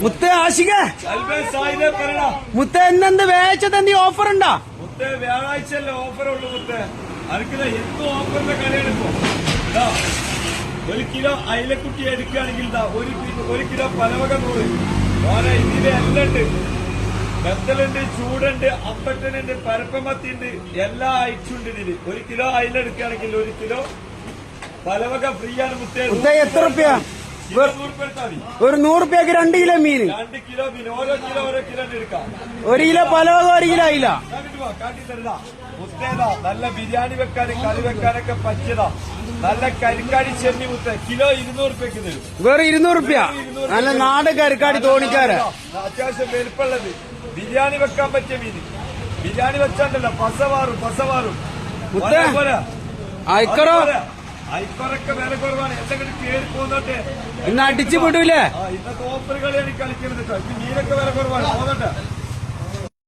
മുത്ത ആശിക മുത്ത എന്നെന്ത് വേച്ചതെന്ത് ഓഫർ ഉണ്ടോ? മുത്ത വ്യാഴാഴ്ചയല്ലേ ഓഫറുള്ളൂ മുത്ത. അനക്കില്ല എന്തും ഓഫറിന്റെ കളിയാണ് ഇപ്പൊ. ഒരു കിലോ അയിലക്കുട്ടി എടുക്കുകയാണെങ്കിൽ ഒരു കിലോ പലവക 100. ഇതില് എല്ലാം ഉണ്ട്. ബത്തലുണ്ട്, ചൂടുണ്ട്, അമ്പട്ടനുണ്ട്, പരപ്പമത്തി ഉണ്ട്, എല്ലാ ഐറ്റും ഉണ്ട് ഇതില്. ഒരു കിലോ അയില എടുക്കുകയാണെങ്കിൽ 1 കിലോ പലവക ഫ്രീ ആണ് മുത്തേ. എത്ര റുപ്യ? ഒരു 100 റുപ്യക്ക് 2 കിലോ മീൻ. 2 കിലോ മീൻ ഓരോ കിലോ എടുക്കാം. 1 കിലോ പലവക 1 കിലോ അയില. കാട്ടിത്തരുതാ മുത്തേതാ. നല്ല ബിരിയാണി വെക്കാനും കറി വെക്കാനൊക്കെ പറ്റിയതാ. നല്ല കരിക്കാടി ചെമ്മി മുത്ത കിലോ 200 റുപ്യക്ക് തരും. വേറെ 200 റുപ്യ. നല്ല നാട് കരിക്കാടി തോണിക്കാര. അത്യാവശ്യം വലുപ്പമുള്ളത് ബിരിയാണി വെക്കാൻ പറ്റിയ മീൻ. ബിരിയാണി വെച്ചാണ്ടല്ലോ പസവാറും അയക്കറോ അയക്കറൊക്കെ വില കുറവാണ്. എന്തെങ്കിലും കയറി പോന്നോട്ടെ. ഇന്ന് അടിച്ചു വിടൂലേ? ഇന്നത്തെ ഓഫർ കളിയാണ് കളിക്കുന്നത്. മീനൊക്കെ വില കുറവാണ്.